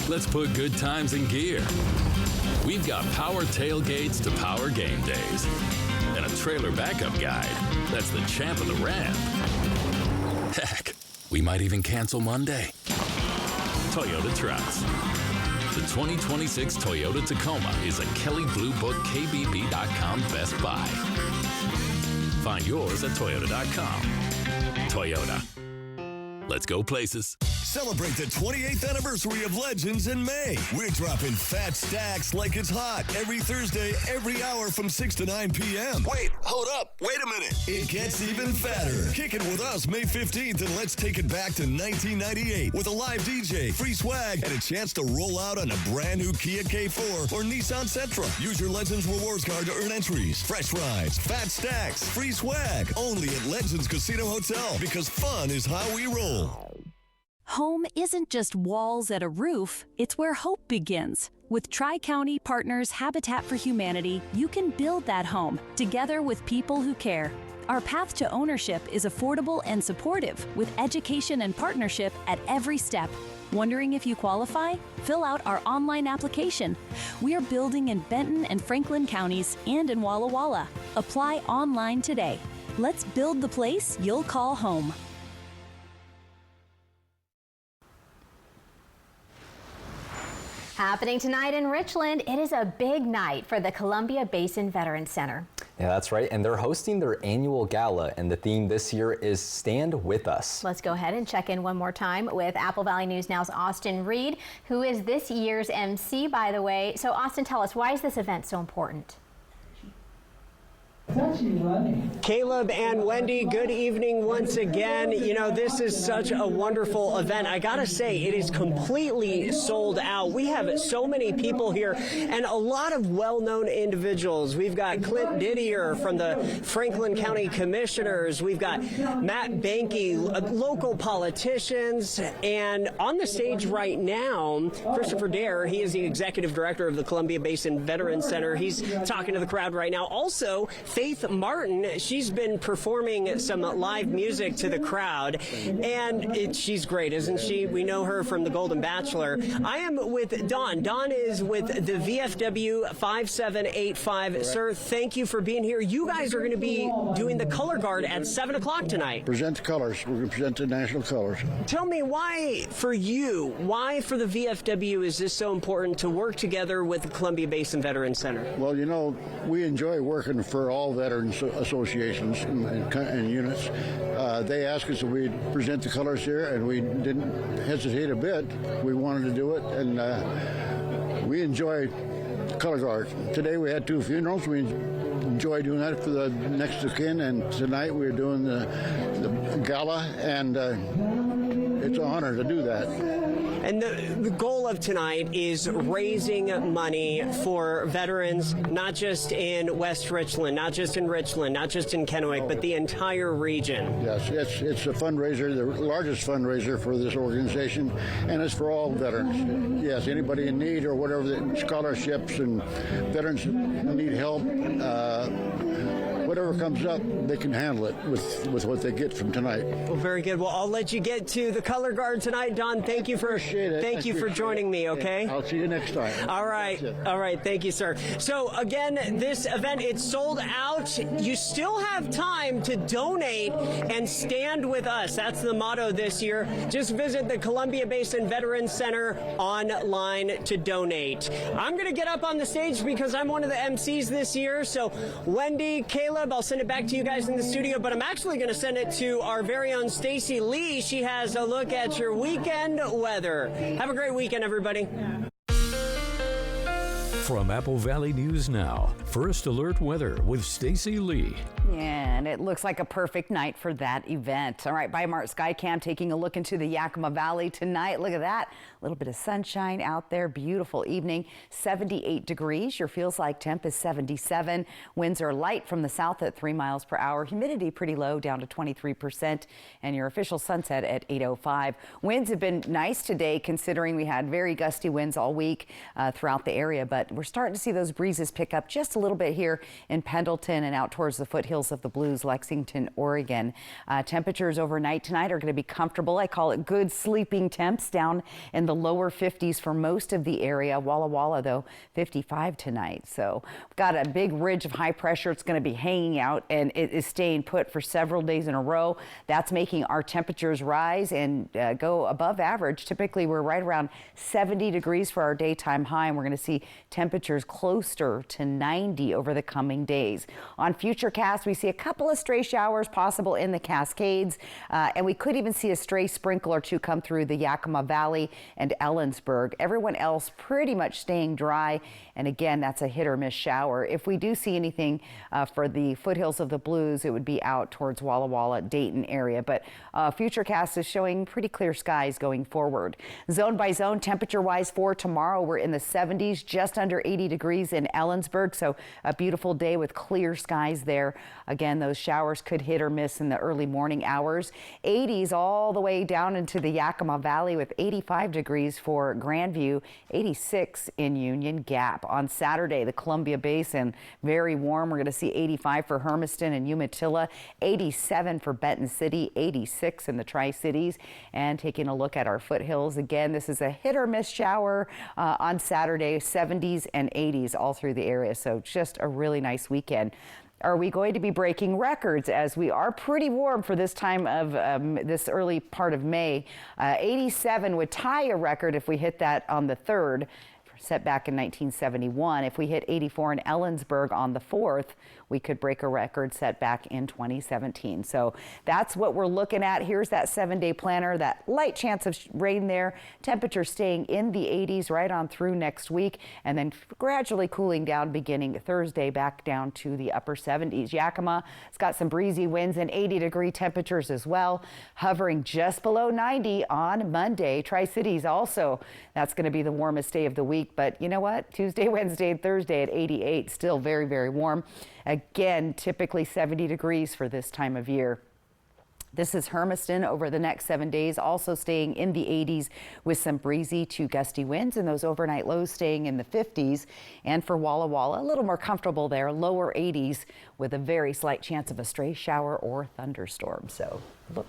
let's put good times in gear. We've got power tailgates to power game days. And a trailer backup guide that's the champ of the ramp. Heck, we might even cancel Monday. Toyota trucks. The 2026 Toyota Tacoma is a Kelley Blue Book KBB.com Best Buy. Find yours at Toyota.com. Toyota. Let's go places. Celebrate the 28th anniversary of Legends in May. We're dropping fat stacks like it's hot every Thursday, every hour from 6 to 9 p.m. Wait, hold up. Wait a minute. It gets even fatter. Kick it with us May 15th and let's take it back to 1998 with a live DJ, free swag, and a chance to roll out on a brand new Kia K4 or Nissan Sentra. Use your Legends Rewards card to earn entries, fresh rides, fat stacks, free swag. Only at Legends Casino Hotel because fun is how we roll. Home isn't just walls and a roof, it's where hope begins. With Tri-County Partners Habitat for Humanity, you can build that home together with people who care. Our path to ownership is affordable and supportive, with education and partnership at every step. Wondering if you qualify? Fill out our online application. We are building in Benton and Franklin counties and in Walla Walla. Apply online today. Let's build the place you'll call home. Happening tonight in Richland, it is a big night for the Columbia Basin Veterans Center. Yeah, that's right. And they're hosting their annual gala, and the theme this year is Stand With Us. Let's go ahead and check in one more time with Apple Valley News Now's Austin Reed, who is this year's MC, by the way. So, Austin, tell us, why is this event so important? Caleb and Wendy, good evening once again. You know, this is such a wonderful event. I gotta say, it is completely sold out. We have so many people here and a lot of well-known individuals. We've got Clint Didier from the Franklin County Commissioners. We've got Matt Banky, local politicians. And on the stage right now, Christopher Dare, he is the executive director of the Columbia Basin Veterans Center. He's talking to the crowd right now. Also, Faith Martin, she's been performing some live music to the crowd, and she's great, isn't she? We know her from The Golden Bachelor. I am with Don. Don is with the VFW 5785. Correct. Sir, thank you for being here. You guys are going to be doing the color guard at 7 o'clock tonight. Present the colors. We present the national colors. Tell me, why for you, why for the VFW is this so important to work together with the Columbia Basin Veterans Center? Well, you know, we enjoy working for all all veterans associations and units. They asked us if we'd present the colors here, and we didn't hesitate a bit. We wanted to do it, and we enjoy color guard. Today we had 2 funerals. We enjoy doing that for the next of kin, and tonight we're doing the gala, and it's an honor to do that. And the goal of tonight is raising money for veterans, not just in West Richland, not just in Richland, not just in Kennewick, but the entire region. Yes, it's a fundraiser, the largest fundraiser for this organization, and it's for all veterans. Yes, anybody in need or whatever, scholarships and veterans need help. Whatever comes up, they can handle it with what they get from tonight. Well, very good. Well, I'll let you get to the color guard tonight, Don. Thank you for joining me. Okay. I'll see you next time. All right. All right. Thank you, sir. So again, this event, it's sold out. You still have time to donate and stand with us. That's the motto this year. Just visit the Columbia Basin Veterans Center online to donate. I'm going to get up on the stage because I'm one of the MCs this year. So Wendy, Caleb, I'll send it back to you guys in the studio, but I'm actually going to send it to our very own Stacy Lee. She has a look at your weekend weather. Have a great weekend, everybody. From Apple Valley News Now, First Alert Weather with Stacy Lee. And it looks like a perfect night for that event. All right, Bi-Mart Skycam taking a look into the Yakima Valley tonight. Look at that. A little bit of sunshine out there. Beautiful evening. 78 degrees. Your feels like temp is 77. Winds are light from the south at 3 miles per hour. Humidity pretty low, down to 23%. And your official sunset at 8:05. Winds have been nice today, considering we had very gusty winds all week throughout the area. But we're starting to see those breezes pick up just a little bit here in Pendleton and out towards the foothills of the Blues, Lexington, Oregon. Temperatures overnight tonight are going to be comfortable. I call it good sleeping temps, down in the lower 50s for most of the area. Walla Walla, though, 55 tonight. So we've got a big ridge of high pressure. It's going to be hanging out, and it is staying put for several days in a row. That's making our temperatures rise and go above average. Typically, we're right around 70 degrees for our daytime high, and we're going to see temperatures closer to 90 over the coming days. On Futurecast, we see a couple of stray showers possible in the Cascades, and we could even see a stray sprinkle or two come through the Yakima Valley and Ellensburg. Everyone else pretty much staying dry, and again, that's a hit or miss shower. If we do see anything for the foothills of the Blues, it would be out towards Walla Walla, Dayton area, but Futurecast is showing pretty clear skies going forward. Zone by zone, temperature-wise for tomorrow, we're in the 70s, just under 80 degrees in Ellensburg, so a beautiful day with clear skies there. Again, those showers could hit or miss in the early morning hours. 80s all the way down into the Yakima Valley with 85 degrees for Grandview, 86 in Union Gap. On Saturday, the Columbia Basin, very warm. We're going to see 85 for Hermiston and Umatilla, 87 for Benton City, 86 in the Tri-Cities. And taking a look at our foothills, again, this is a hit or miss shower on Saturday, 70s and 80s all through the area. So just a really nice weekend. Are we going to be breaking records, as we are pretty warm for this time of this early part of May? 87 would tie a record if we hit that on the 3rd, set back in 1971. If we hit 84 in Ellensburg on the 4th, we could break a record set back in 2017. So that's what we're looking at. Here's that 7-day planner, that light chance of rain there. Temperature staying in the 80s right on through next week, and then gradually cooling down beginning Thursday, back down to the upper 70s. Yakima, it's got some breezy winds and 80-degree temperatures as well, hovering just below 90 on Monday. Tri-Cities also, that's going to be the warmest day of the week. But you know what? Tuesday, Wednesday, and Thursday at 88, still very, very warm. Again, typically 70 degrees for this time of year. This is Hermiston over the next 7 days, also staying in the 80s with some breezy to gusty winds, and those overnight lows staying in the 50s. And for Walla Walla, a little more comfortable there, lower 80s with a very slight chance of a stray shower or thunderstorm. So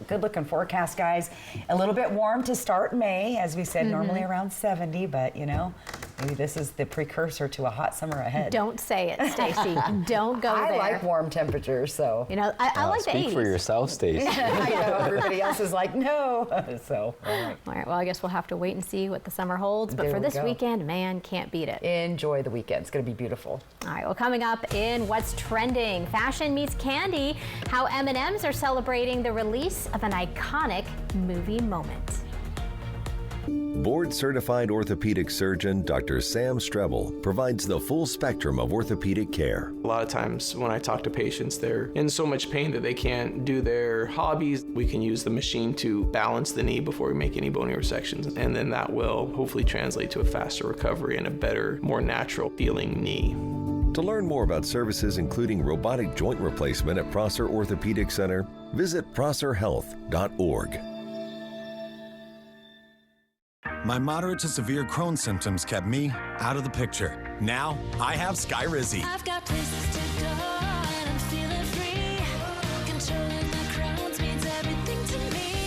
good looking forecast, guys. A little bit warm to start May, as we said, normally around 70, but you know, Maybe this is the precursor to a hot summer ahead. Don't say it, Stacy. Don't go there. I like warm temperatures, so. You know, I like the 80s. Speak for yourself, Stacy. I know, everybody else is like, no. So, all right, well, I guess we'll have to wait and see what the summer holds. But for this weekend, man, can't beat it. Enjoy the weekend. It's going to be beautiful. All right, well, coming up in What's Trending, fashion meets candy, how M&Ms are celebrating the release of an iconic movie moment. Board-certified orthopedic surgeon Dr. Sam Strebel provides the full spectrum of orthopedic care. A lot of times when I talk to patients, they're in so much pain that they can't do their hobbies. We can use the machine to balance the knee before we make any bony resections, and then that will hopefully translate to a faster recovery and a better, more natural feeling knee. To learn more about services including robotic joint replacement at Prosser Orthopedic Center, visit prosserhealth.org. My moderate to severe Crohn's symptoms kept me out of the picture. Now, I have Skyrizi. I've got places to go and I'm feeling free. Controlling my Crohn's means everything to me.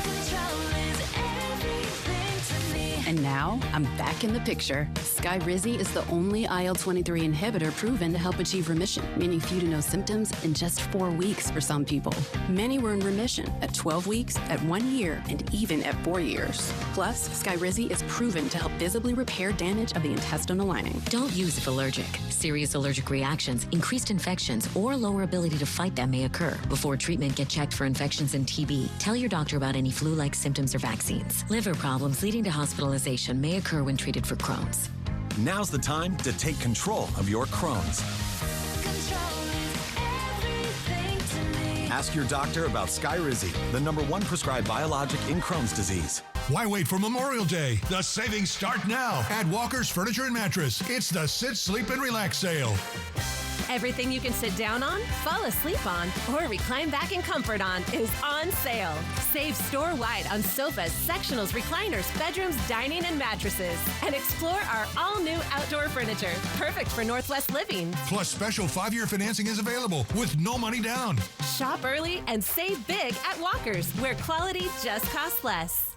Control is everything to me. And now, I'm back in the picture. Skyrizi is the only IL-23 inhibitor proven to help achieve remission, meaning few to no symptoms in just 4 weeks for some people. Many were in remission at 12 weeks, at 1 year, and even at 4 years. Plus, Skyrizi is proven to help visibly repair damage of the intestinal lining. Don't use if allergic. Serious allergic reactions, increased infections, or lower ability to fight them may occur. Before treatment, get checked for infections and TB. Tell your doctor about any flu-like symptoms or vaccines. Liver problems leading to hospitalization may occur when treated for Crohn's. Now's the time to take control of your Crohn's. Ask your doctor about Skyrizi, the #1 prescribed biologic in Crohn's disease. Why wait for Memorial Day? The savings start now at Walker's Furniture and Mattress. It's the Sit, Sleep, and Relax sale. Everything you can sit down on, fall asleep on, or recline back in comfort on is on sale. Save store-wide on sofas, sectionals, recliners, bedrooms, dining, and mattresses. And explore our all-new outdoor furniture, perfect for Northwest living. Plus, special 5-year financing is available with no money down. Shop early and save big at Walker's, where quality just costs less.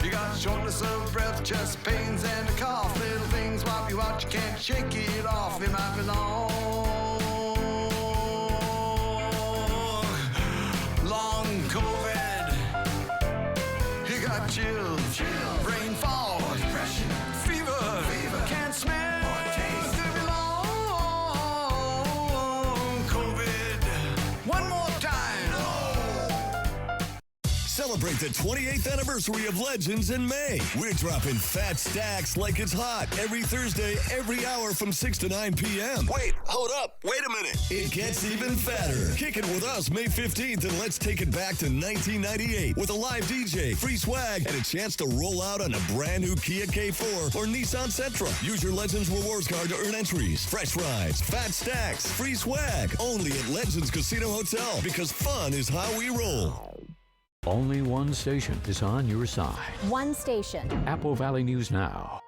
You got shortness of breath, chest pains, and a cough. Little things wipe you out, you can't shake it off. It might be long COVID. You got chills, brain fog, depression, fever, can't smell, taste. Could be long COVID. One more time. Celebrate the 28th anniversary of Legends in May. We're dropping fat stacks like it's hot every Thursday, every hour from 6 to 9 p.m. Wait, hold up. Wait a minute. It gets even fatter. Kick it with us May 15th and let's take it back to 1998 with a live DJ, free swag, and a chance to roll out on a brand new Kia K4 or Nissan Sentra. Use your Legends Rewards card to earn entries, fresh rides, fat stacks, free swag. Only at Legends Casino Hotel because fun is how we roll. Only one station is on your side. One station. Apple Valley News Now.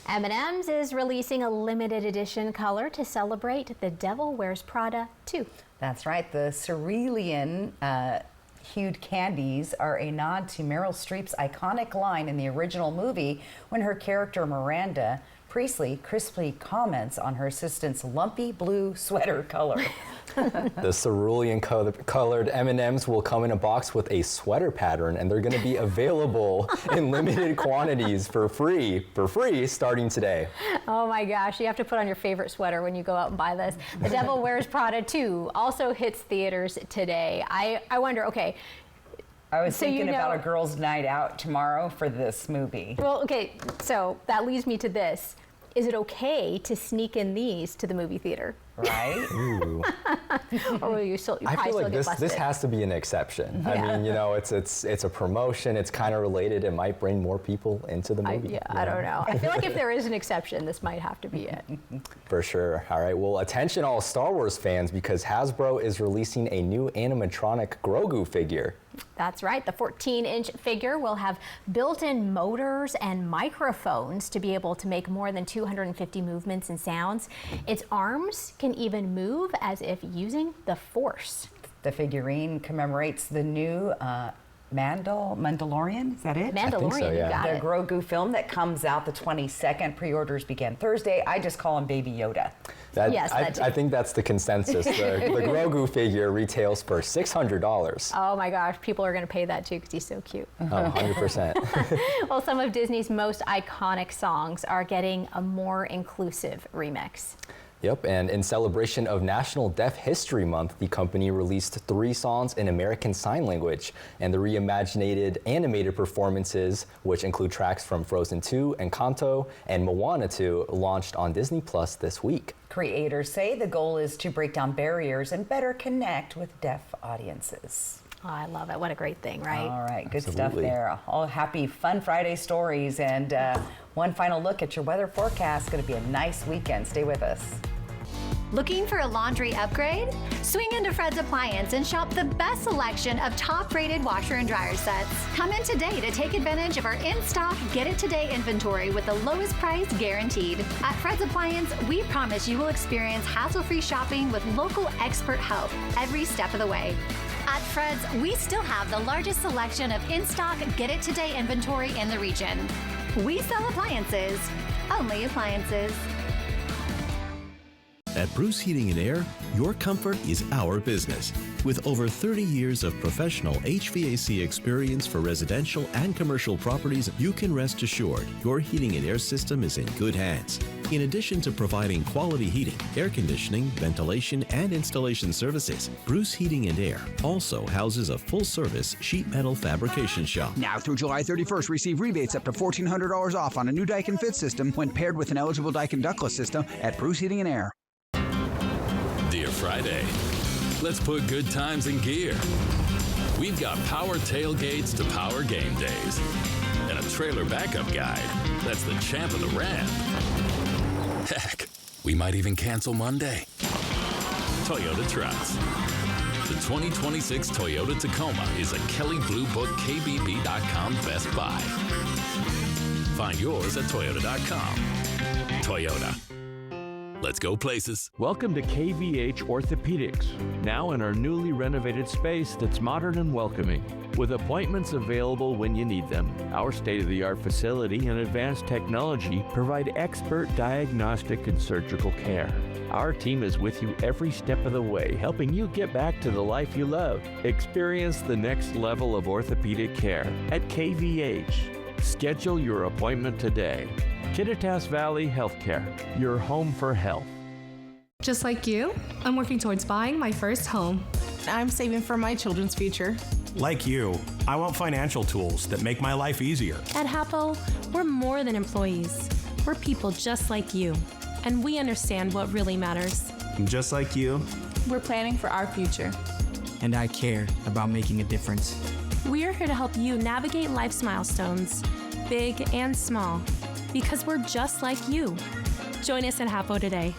M&M's is releasing a limited edition color to celebrate The Devil Wears Prada 2. That's right. The cerulean hued candies are a nod to Meryl Streep's iconic line in the original movie when her character Miranda Priestley crisply comments on her assistant's lumpy blue sweater color. The cerulean colored M&Ms will come in a box with a sweater pattern, and they're going to be available in limited quantities for free starting today. Oh my gosh, you have to put on your favorite sweater when you go out and buy this. The Devil Wears Prada 2 also hits theaters today. I wonder, okay. I was thinking about a girls' night out tomorrow for this movie. Well, okay, so that leads me to this. Is it okay to sneak in these to the movie theater? Right? Ooh. Or will you still, I feel like this has to be an exception. Yeah. I mean, you know, it's a promotion. It's kind of related. It might bring more people into the movie. I don't know. I feel like if there is an exception, this might have to be it. For sure. All right. Well, attention all Star Wars fans, because Hasbro is releasing a new animatronic Grogu figure. That's right. The 14-inch figure will have built-in motors and microphones to be able to make more than 250 movements and sounds. Its arms can even move as if using the Force. The figurine commemorates the new Mandalorian, is that it? Mandalorian, I think so, yeah. You got the it. Grogu film that comes out the 22nd. Pre-orders begin Thursday. I just call him Baby Yoda. I think that's the consensus. The Grogu figure retails for $600. Oh my gosh, people are going to pay that too because he's so cute. Oh, 100%. Well, some of Disney's most iconic songs are getting a more inclusive remix. Yep, and in celebration of National Deaf History Month, the company released 3 songs in American Sign Language, and the reimagined animated performances, which include tracks from Frozen 2, Encanto, and Moana 2, launched on Disney Plus this week. Creators say the goal is to break down barriers and better connect with deaf audiences. Oh, I love it. What a great thing, right? All right, good stuff there. All happy, fun Friday stories. And one final look at your weather forecast. It's going to be a nice weekend. Stay with us. Looking for a laundry upgrade? Swing into Fred's Appliance and shop the best selection of top-rated washer and dryer sets. Come in today to take advantage of our in-stock Get It Today inventory with the lowest price guaranteed. At Fred's Appliance, we promise you will experience hassle-free shopping with local expert help every step of the way. At Fred's, we still have the largest selection of in-stock Get It Today inventory in the region. We sell appliances, only appliances. At Bruce Heating and Air, your comfort is our business. With over 30 years of professional HVAC experience for residential and commercial properties, you can rest assured your heating and air system is in good hands. In addition to providing quality heating, air conditioning, ventilation, and installation services, Bruce Heating and Air also houses a full-service sheet metal fabrication shop. Now through July 31st, receive rebates up to $1,400 off on a new Daikin Fit system when paired with an eligible Daikin ductless system at Bruce Heating and Air. Dear Friday, let's put good times in gear. We've got power tailgates to power game days and a trailer backup guide that's the champ of the ramp. Heck, we might even cancel Monday. Toyota Trucks. The 2026 Toyota Tacoma is a Kelley Blue Book KBB.com Best Buy. Find yours at Toyota.com. Toyota. Let's go places. Welcome to KVH Orthopedics, now in our newly renovated space that's modern and welcoming, with appointments available when you need them. Our state-of-the-art facility and advanced technology provide expert diagnostic and surgical care. Our team is with you every step of the way, helping you get back to the life you love. Experience the next level of orthopedic care at KVH. Schedule your appointment today. Kittitas Valley Healthcare, your home for health. Just like you, I'm working towards buying my first home. I'm saving for my children's future. Like you, I want financial tools that make my life easier. At Hapo, we're more than employees. We're people just like you, and we understand what really matters. Just like you, we're planning for our future. And I care about making a difference. We are here to help you navigate life's milestones, big and small, because we're just like you. Join us at Hapo today.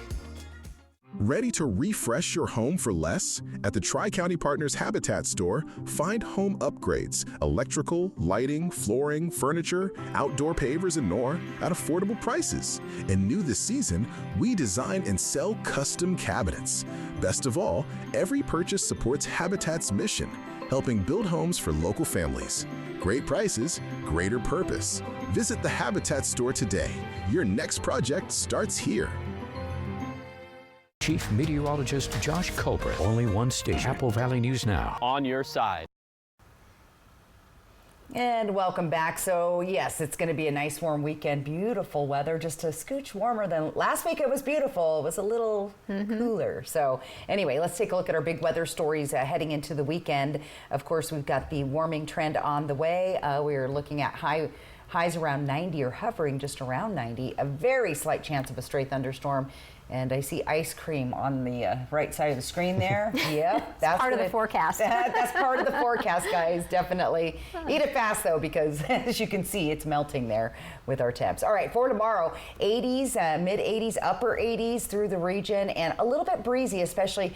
Ready to refresh your home for less? At the Tri-County Partners Habitat store, find home upgrades, electrical, lighting, flooring, furniture, outdoor pavers, and more at affordable prices. And new this season, we design and sell custom cabinets. Best of all, every purchase supports Habitat's mission, helping build homes for local families. Great prices, greater purpose. Visit the Habitat store today. Your next project starts here. Chief Meteorologist Josh Colbert. Only one station. Apple Valley News Now. On your side. And welcome back. So yes, it's going to be a nice warm weekend. Beautiful weather, just a scooch warmer than last week. It was beautiful. It was a little cooler. So anyway, let's take a look at our big weather stories heading into the weekend. Of course, we've got the warming trend on the way. We're looking at highs around 90 or hovering just around 90. A very slight chance of a stray thunderstorm. And I see ice cream on the right side of the screen there. Yep. That's part of the forecast. That's part of the forecast, guys, definitely. Eat it fast, though, because as you can see, it's melting there with our temps. All right, for tomorrow, 80s, mid-80s, upper 80s through the region, and a little bit breezy, especially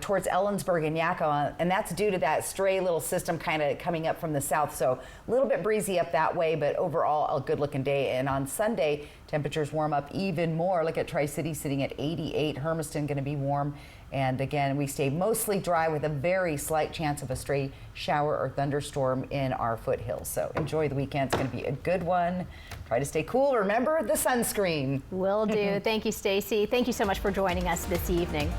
towards Ellensburg and Yakima, and that's due to that stray little system kind of coming up from the south. So a little bit breezy up that way, but overall, a good-looking day. And on Sunday, temperatures warm up even more. Look at Tri-City sitting at at 88. Hermiston going to be warm. And again, we stay mostly dry with a very slight chance of a stray shower or thunderstorm in our foothills. So enjoy the weekend. It's going to be a good one. Try to stay cool. Remember the sunscreen. Will do. Thank you, Stacy. Thank you so much for joining us this evening.